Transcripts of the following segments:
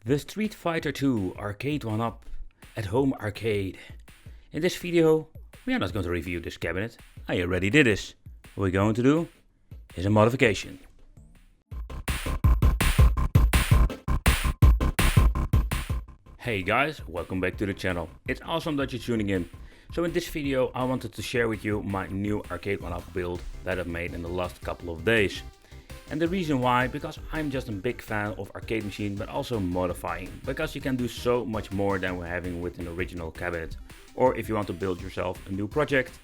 The Street Fighter 2 Arcade1up at home arcade. In this video, we are not going to review this cabinet. I already did this. What we're going to do is a modification. Hey guys, welcome back to the channel. It's awesome that you're tuning in. So in this video, I wanted to share with you my new Arcade1up build that I've made in the last couple of days. And the reason why, because I'm just a big fan of arcade machine, but also modifying, because you can do so much more than we're having with an original cabinet. Or if you want to build yourself a new project,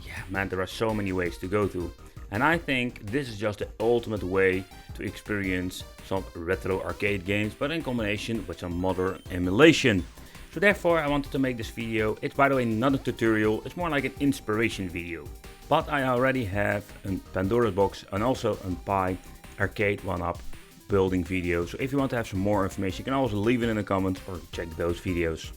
yeah man, there are so many ways to go to. And I think this is just the ultimate way to experience some retro arcade games, but in combination with some modern emulation. So therefore I wanted to make this video. It's by the way not a tutorial, it's more like an inspiration video. But I already have a Pandora box and also a Pi Arcade1up building video. So if you want to have some more information, you can always leave it in the comments or check those videos.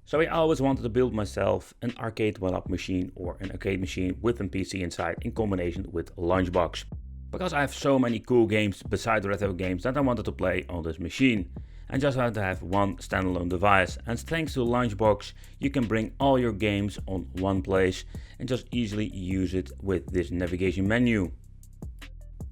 So I always wanted to build myself an Arcade1up machine or an arcade machine with a PC inside in combination with a lunchbox. Because I have so many cool games beside the retro games that I wanted to play on this machine. And just wanted to have one standalone device, and thanks to Lunchbox you can bring all your games on one place and just easily use it with this navigation menu.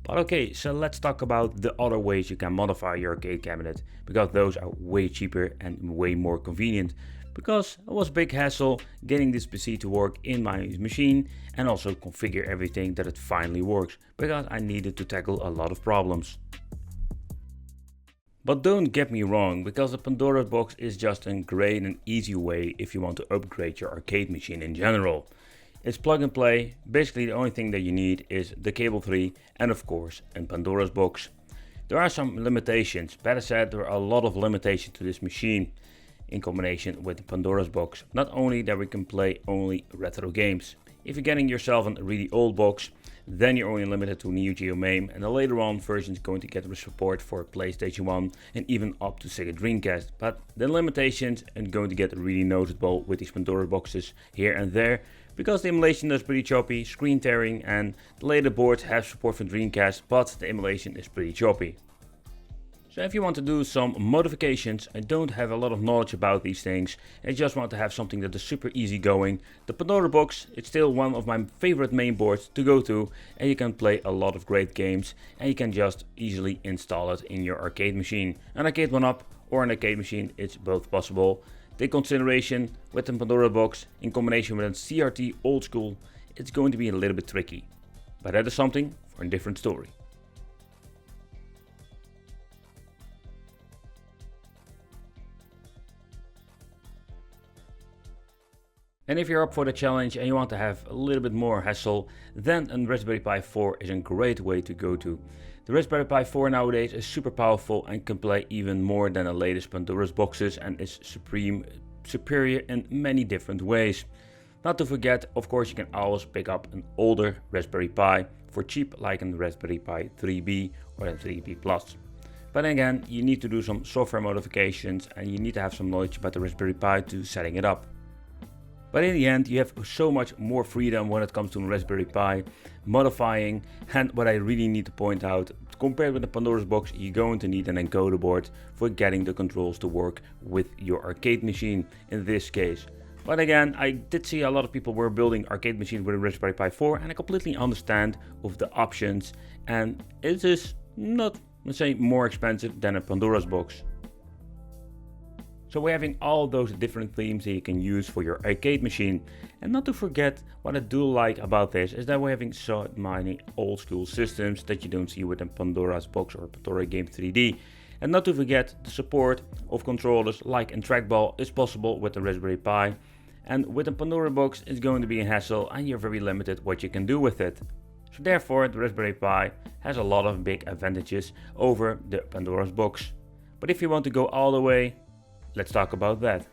But okay, so let's talk about the other ways you can modify your arcade cabinet, because those are way cheaper and way more convenient. Because it was a big hassle getting this PC to work in my machine and also configure everything that it finally works, because I needed to tackle a lot of problems. But don't get me wrong, because the Pandora box is just a great and easy way if you want to upgrade your arcade machine in general. It's plug and play. Basically the only thing that you need is the cable 3 and of course a Pandora's box. There are some limitations, better said there are a lot of limitations to this machine in combination with the Pandora's box. Not only that we can play only retro games. If you're getting yourself a really old box, then you're only limited to Neo Geo MAME, and the later on version is going to get support for PlayStation 1 and even up to Sega Dreamcast. But the limitations are going to get really noticeable with these Pandora boxes here and there, because the emulation is pretty choppy, screen tearing, and the later boards have support for Dreamcast, but the emulation is pretty choppy. So if you want to do some modifications and don't have a lot of knowledge about these things and just want to have something that is super easy going, the Pandora box, it's still one of my favorite main boards to go to, and you can play a lot of great games and you can just easily install it in your arcade machine. An Arcade1up or an arcade machine, it's both possible. Take consideration with the Pandora box in combination with a CRT old school, it's going to be a little bit tricky. But that is something for a different story. And if you're up for the challenge and you want to have a little bit more hassle, then a Raspberry Pi 4 is a great way to go to. The Raspberry Pi 4 nowadays is super powerful and can play even more than the latest Pandora's boxes and is superior in many different ways. Not to forget, of course, you can always pick up an older Raspberry Pi for cheap, like a Raspberry Pi 3B or a 3B Plus. But again, you need to do some software modifications and you need to have some knowledge about the Raspberry Pi to setting it up. But in the end, you have so much more freedom when it comes to Raspberry Pi, modifying, and what I really need to point out, compared with the Pandora's box, you're going to need an encoder board for getting the controls to work with your arcade machine in this case. But again, I did see a lot of people were building arcade machines with a Raspberry Pi 4, and I completely understand of the options, and it is not, let's say, more expensive than a Pandora's box. So we're having all those different themes that you can use for your arcade machine. And not to forget, what I do like about this is that we're having so many old school systems that you don't see with a Pandora's box or Pandora Game 3D. And not to forget, the support of controllers like a trackball is possible with the Raspberry Pi. And with a Pandora box it's going to be a hassle and you're very limited what you can do with it. So therefore the Raspberry Pi has a lot of big advantages over the Pandora's box. But if you want to go all the way, let's talk about that.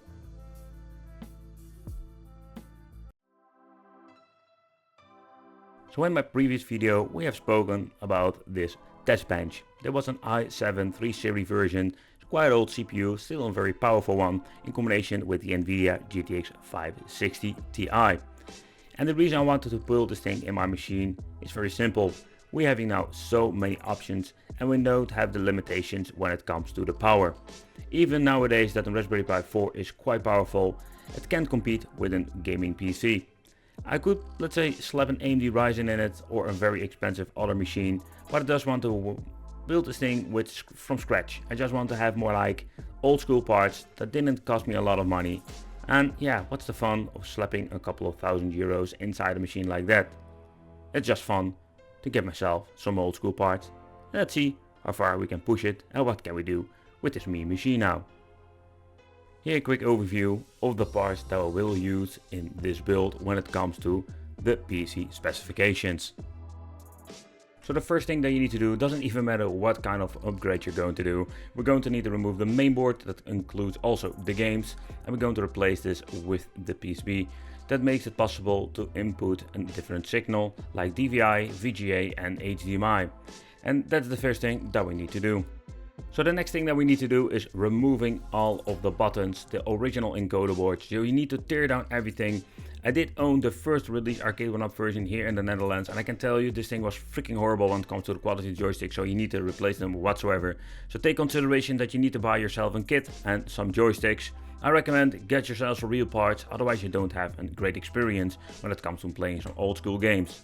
So in my previous video we have spoken about this test bench. There was an i7 3 series version, quite old CPU, still a very powerful one, in combination with the Nvidia GTX 560 Ti. And the reason I wanted to build this thing in my machine is very simple. We're having now so many options and we don't have the limitations when it comes to the power. Even nowadays that the Raspberry Pi 4 is quite powerful, it can compete with a gaming PC. I could, let's say, slap an AMD Ryzen in it or a very expensive other machine, but I just want to build this thing from scratch. I just want to have more like old school parts that didn't cost me a lot of money. And yeah, what's the fun of slapping a couple of €1,000 inside a machine like that? It's just fun to get myself some old school parts. Let's see how far we can push it and what can we do with this machine now. Here a quick overview of the parts that I will use in this build when it comes to the PC specifications. So the first thing that you need to do, doesn't even matter what kind of upgrade you're going to do. We're going to need to remove the mainboard that includes also the games, and we're going to replace this with the PCB. That makes it possible to input a different signal like DVI, VGA and HDMI. And that's the first thing that we need to do. So the next thing that we need to do is removing all of the buttons, the original encoder boards. So you need to tear down everything. I did own the first release Arcade1up version here in the Netherlands, and I can tell you this thing was freaking horrible when it comes to the quality of joysticks, so you need to replace them whatsoever. So take consideration that you need to buy yourself a kit and some joysticks. I recommend get yourself some real parts, otherwise you don't have a great experience when it comes to playing some old school games.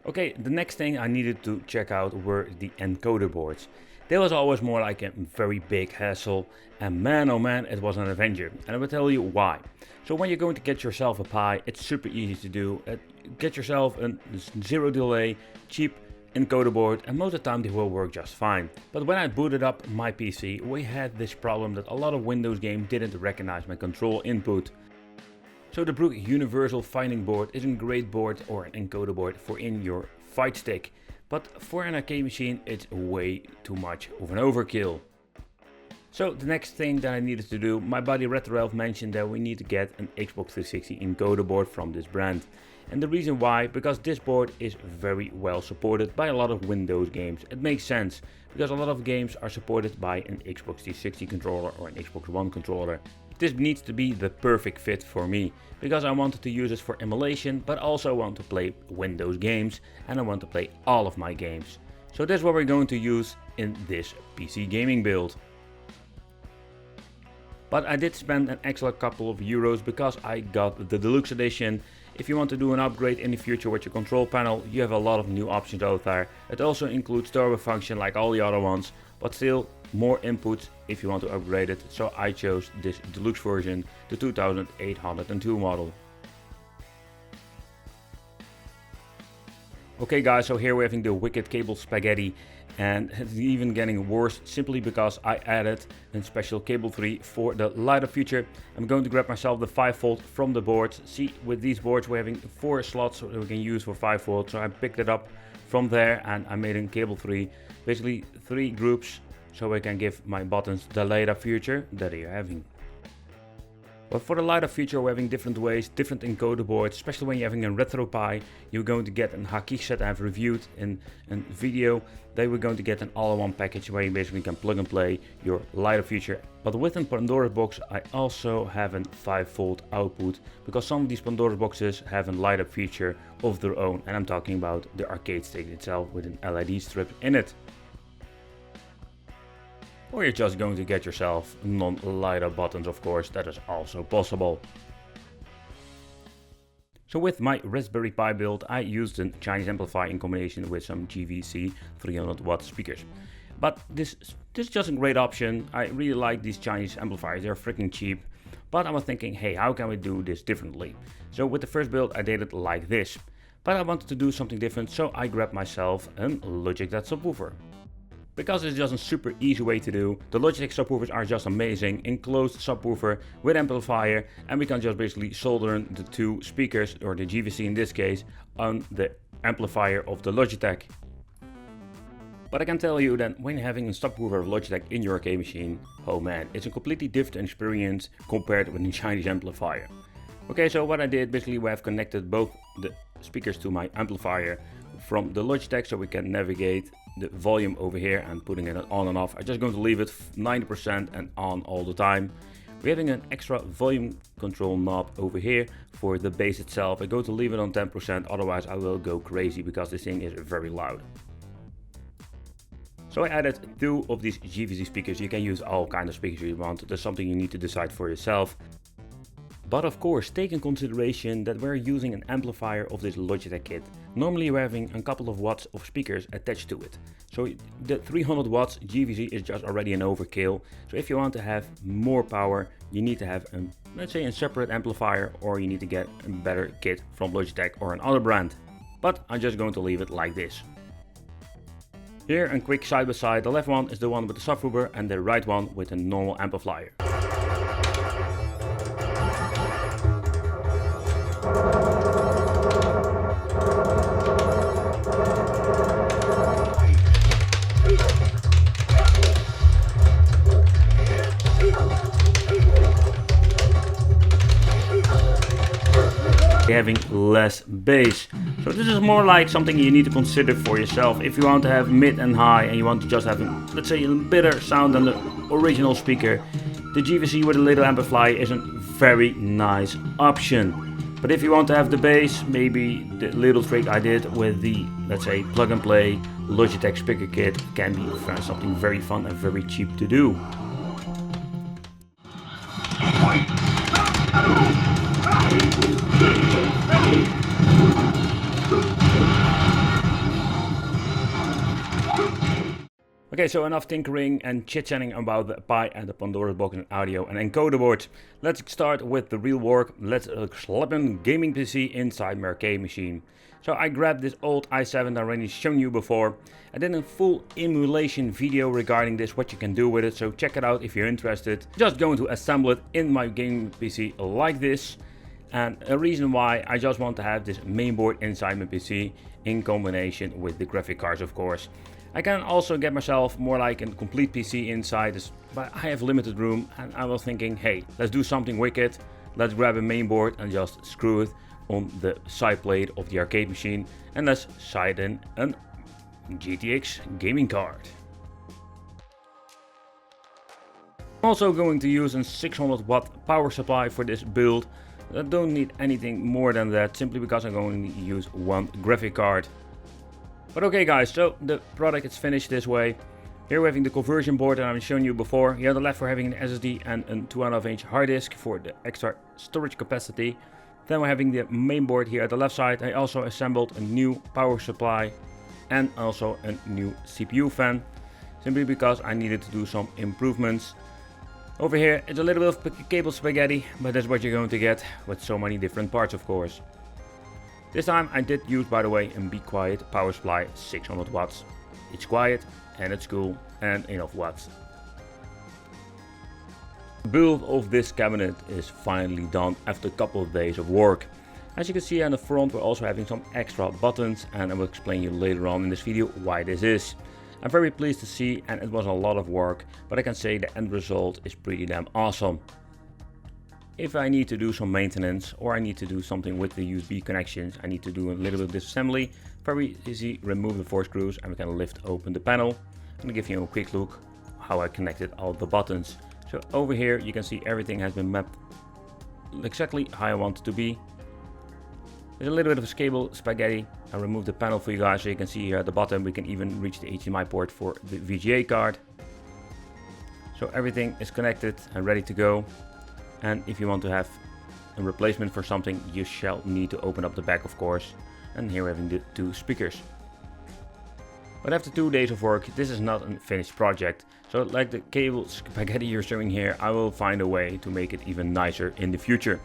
Okay, the next thing I needed to check out were the encoder boards. That was always more like a very big hassle, and man oh man, it was an adventure, and I will tell you why. So when you're going to get yourself a Pi, it's super easy to do. Get yourself a zero delay, cheap encoder board, and most of the time they will work just fine. But when I booted up my PC, we had this problem that a lot of Windows games didn't recognize my control input. So the Brook Universal Fighting Board is a great board or an encoder board for in your fight stick. But for an arcade machine, it's way too much of an overkill. So the next thing that I needed to do, my buddy RetroElf mentioned that we need to get an Xbox 360 encoder board from this brand. And the reason why, because this board is very well supported by a lot of Windows games. It makes sense, because a lot of games are supported by an Xbox 360 controller or an Xbox One controller. This needs to be the perfect fit for me, because I wanted to use this for emulation, but also want to play Windows games, and I want to play all of my games. So that's what we're going to use in this PC gaming build. But I did spend an extra couple of euros because I got the deluxe edition. If you want to do an upgrade in the future with your control panel, you have a lot of new options out there. It also includes turbo function like all the other ones, but still more inputs if you want to upgrade it. So I chose this deluxe version, the 2802 model. Okay guys, so here we're having the wicked cable spaghetti, and it's even getting worse simply because I added a special cable 3 for the light of future. I'm going to grab myself the 5V from the boards. See, with these boards we're having 4 slots that we can use for 5V, so I picked it up from there and I made a cable 3, basically 3 groups, so I can give my buttons the light of future that you're having. But for the light of future, we're having different ways, different encoder boards, especially when you're having a retro Pi. You're going to get a Haki set I've reviewed in a video. Then we're going to get an all-in-one package where you basically can plug and play your light of future. But within Pandora box, I also have a 5V output, because some of these Pandora boxes have a light up feature of their own, and I'm talking about the arcade stick itself with an LED strip in it. Or you're just going to get yourself non-light up buttons, of course, that is also possible. So with my Raspberry Pi build, I used a Chinese amplifier in combination with some GVC 300 watt speakers. But this is just a great option. I really like these Chinese amplifiers, they're freaking cheap. But I was thinking, hey, how can we do this differently? So with the first build, I did it like this. But I wanted to do something different, so I grabbed myself a Logitech subwoofer. Because it's just a super easy way to do. The Logitech subwoofers are just amazing. Enclosed subwoofer with amplifier, and we can just basically solder the 2 speakers, or the GVC in this case, on the amplifier of the Logitech. But I can tell you that when having a subwoofer of Logitech in your arcade machine, oh man, it's a completely different experience compared with a Chinese amplifier. Okay, so what I did, basically we have connected both the speakers to my amplifier from the Logitech, so we can navigate the volume over here and putting it on and off. I'm just going to leave it 90% and on all the time. We're having an extra volume control knob over here for the bass itself. I'm going to leave it on 10%, otherwise I will go crazy because this thing is very loud. So I added 2 of these GVC speakers. You can use all kinds of speakers you want. That's something you need to decide for yourself. But of course, take in consideration that we're using an amplifier of this Logitech kit. Normally we're having a couple of watts of speakers attached to it. So the 300 watts GVC is just already an overkill. So if you want to have more power, you need to have, let's say, a separate amplifier, or you need to get a better kit from Logitech or another brand. But I'm just going to leave it like this. Here, a quick side by side. The left one is the one with the subwoofer and the right one with a normal amplifier. Having less bass. So this is more like something you need to consider for yourself. If you want to have mid and high and you want to just have, let's say, a better sound than the original speaker, the GVC with a little amplifier is a very nice option. But if you want to have the bass, maybe the little trick I did with the, let's say, plug and play Logitech speaker kit can be something very fun and very cheap to do. Okay, so enough tinkering and chit-chatting about the Pi and the Pandora box and audio and encoder boards. Let's start with the real work. Let's slap in gaming PC inside my arcade machine. So I grabbed this old i7 that I already shown you before. I did a full emulation video regarding this, what you can do with it, so check it out if you're interested. Just going to assemble it in my gaming PC like this. And a reason why I just want to have this mainboard inside my PC in combination with the graphic cards, of course. I can also get myself more like a complete PC inside this, but I have limited room and I was thinking, hey, let's do something wicked. Let's grab a mainboard and just screw it on the side plate of the arcade machine and let's side in a GTX gaming card. I'm also going to use a 600 watt power supply for this build. I don't need anything more than that, simply because I'm going to use one graphic card. But okay guys, so the product is finished this way. Here we're having the conversion board that I've shown you before. Here on the left we're having an SSD and a 2.5-inch hard disk for the extra storage capacity. Then we're having the main board here at the left side. I also assembled a new power supply and also a new CPU fan, simply because I needed to do some improvements. Over here it's a little bit of cable spaghetti, but that's what you're going to get with so many different parts, of course. This time I did use, by the way, a Be Quiet power supply, 600 watts. It's quiet and it's cool and enough watts. The build of this cabinet is finally done after a couple of days of work. As you can see on the front, we're also having some extra buttons, and I will explain you later on in this video why this is. I'm very pleased to see, and it was a lot of work, but I can say the end result is pretty damn awesome. If I need to do some maintenance or I need to do something with the USB connections, I need to do a little bit of disassembly. Very easy, remove the 4 screws and we can lift open the panel. I'm gonna give you a quick look how I connected all the buttons. So over here you can see everything has been mapped exactly how I want it to be. There's a little bit of cable spaghetti. I removed the panel for you guys, so you can see here at the bottom we can even reach the HDMI port for the VGA card. So everything is connected and ready to go. And if you want to have a replacement for something, you shall need to open up the back, of course. And here we're having the 2 speakers. But after 2 days of work, this is not a finished project. So like the cable spaghetti you're showing here, I will find a way to make it even nicer in the future.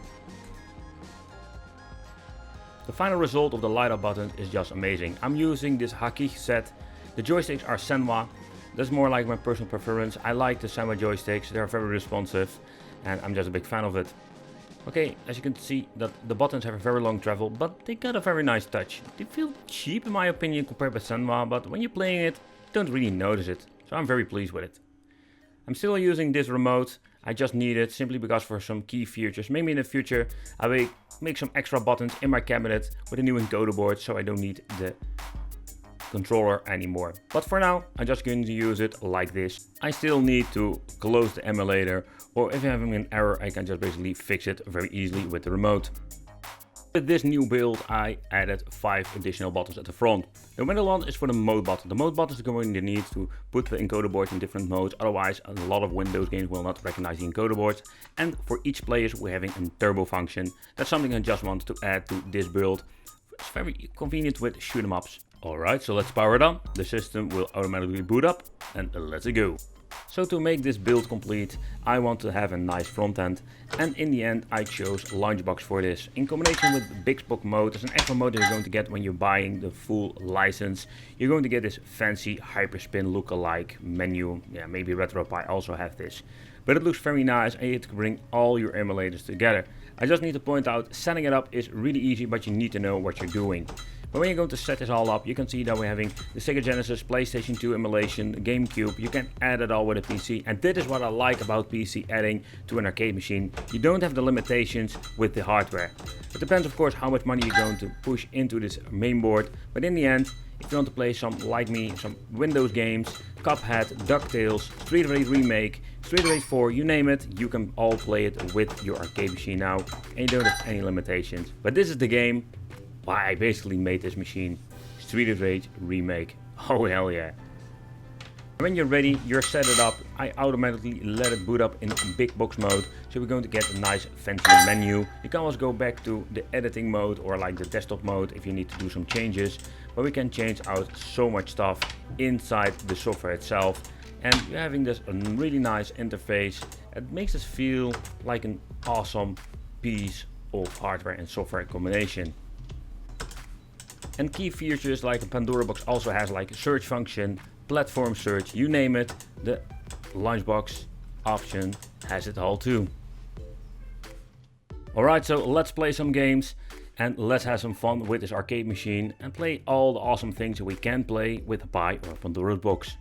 The final result of the light up button is just amazing. I'm using this Haki set. The joysticks are Senwa. That's more like my personal preference. I like the Senwa joysticks, they're very responsive. And I'm just a big fan of it. Okay, as you can see, that the buttons have a very long travel, but they got a very nice touch. They feel cheap in my opinion compared with Senwa, but when you're playing it, you don't really notice it. So I'm very pleased with it. I'm still using this remote. I just need it simply because for some key features. Maybe in the future I will make some extra buttons in my cabinet with a new encoder board, so I don't need the controller anymore. But for now, I'm just going to use it like this. I still need to close the emulator, or if I'm having an error, I can just basically fix it very easily with the remote. With this new build, I added 5 additional buttons at the front. The middle one is for the mode button. The mode button is going to need to put the encoder boards in different modes, otherwise a lot of Windows games will not recognize the encoder boards. And for each player we're having a turbo function. That's something I just want to add to this build. It's very convenient with shoot 'em ups. Alright, so let's power it on. The system will automatically boot up and let's go. So to make this build complete, I want to have a nice front end, and in the end I chose Launchbox for this. In combination with Bixbox mode, there's an extra mode that you're going to get when you're buying the full license. You're going to get this fancy Hyperspin lookalike menu. Yeah, maybe RetroPie also have this. But it looks very nice and you can bring all your emulators together. I just need to point out, setting it up is really easy, but you need to know what you're doing. But when you're going to set this all up, you can see that we're having the Sega Genesis, PlayStation 2 emulation, GameCube. You can add it all with a PC, and this is what I like about PC adding to an arcade machine. You don't have the limitations with the hardware. It depends of course how much money you're going to push into this main board, but in the end, if you want to play some, like me, some Windows games, Cuphead, DuckTales, Street of Rage Remake, Street of Rage 4, you name it, you can all play it with your arcade machine now, and you don't have any limitations. But this is the game why I basically made this machine, Street of Rage Remake. Oh hell yeah. When you're ready, you're set it up, I automatically let it boot up in big box mode, so we're going to get a nice fancy menu. You can always go back to the editing mode or like the desktop mode if you need to do some changes, but we can change out so much stuff inside the software itself, and you're having this really nice interface. It makes us feel like an awesome piece of hardware and software combination. And key features like the Pandora box also has like a search function, platform search, you name it, the Launchbox option has it all too. Alright, so let's play some games and let's have some fun with this arcade machine and play all the awesome things that we can play with a Pi or a Pandora box.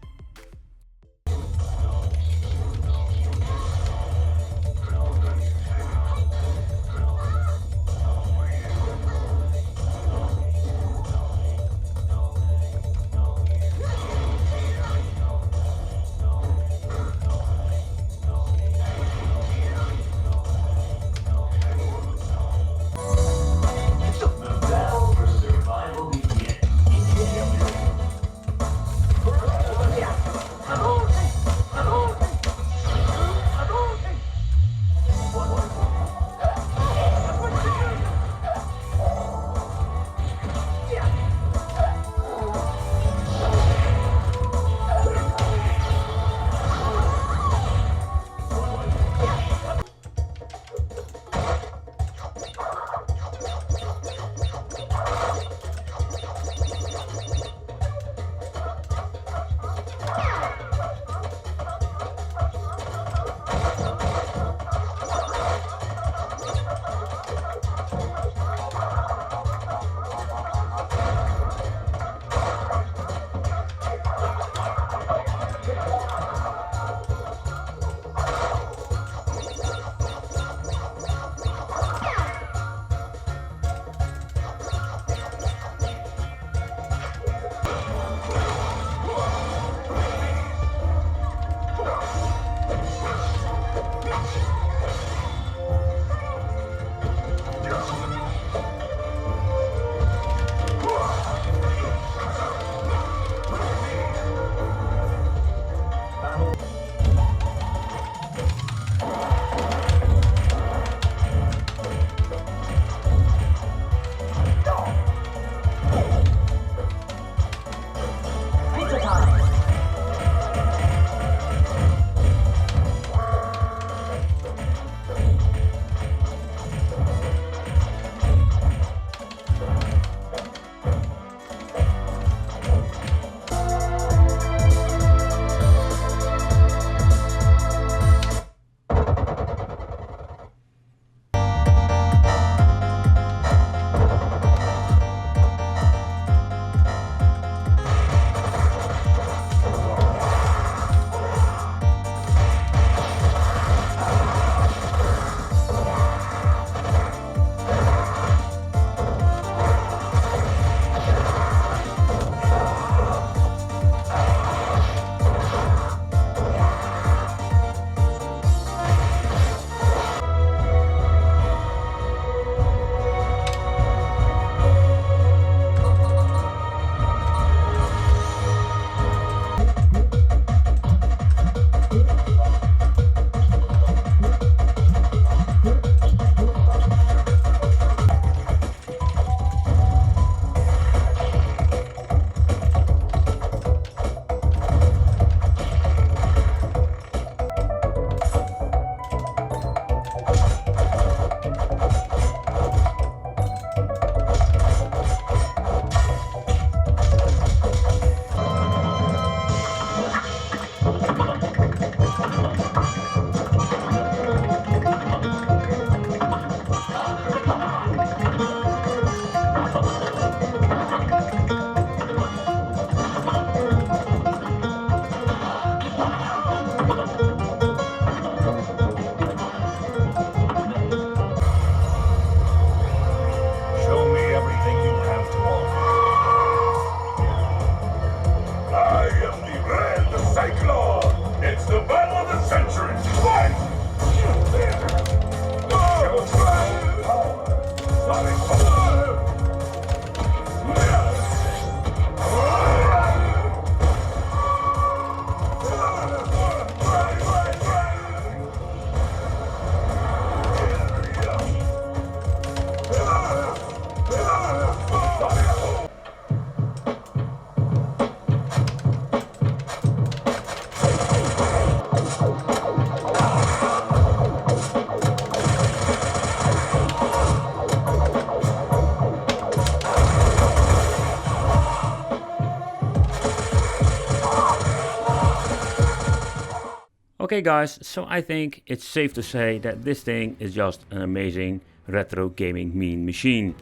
Okay guys, so I think it's safe to say that this thing is just an amazing retro gaming mean machine.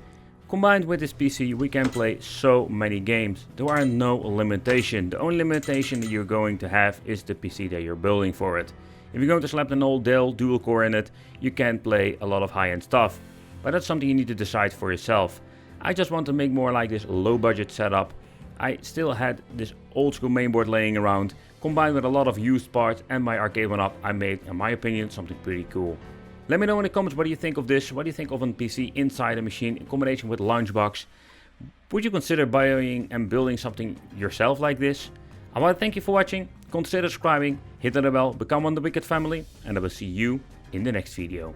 Combined with this PC we can play so many games. There are no limitation. The only limitation that you're going to have is the PC that you're building for it. If you're going to slap an old Dell dual core in it, you can play a lot of high-end stuff. But that's something you need to decide for yourself. I just want to make more like this low budget setup. I still had this old school mainboard laying around, combined with a lot of used parts and my Arcade1up, I made, in my opinion, something pretty cool. Let me know in the comments what do you think of this, what do you think of a PC inside a machine in combination with Launchbox. Would you consider buying and building something yourself like this? I want to thank you for watching, consider subscribing, hit the bell, become one of the Wicked family, and I will see you in the next video.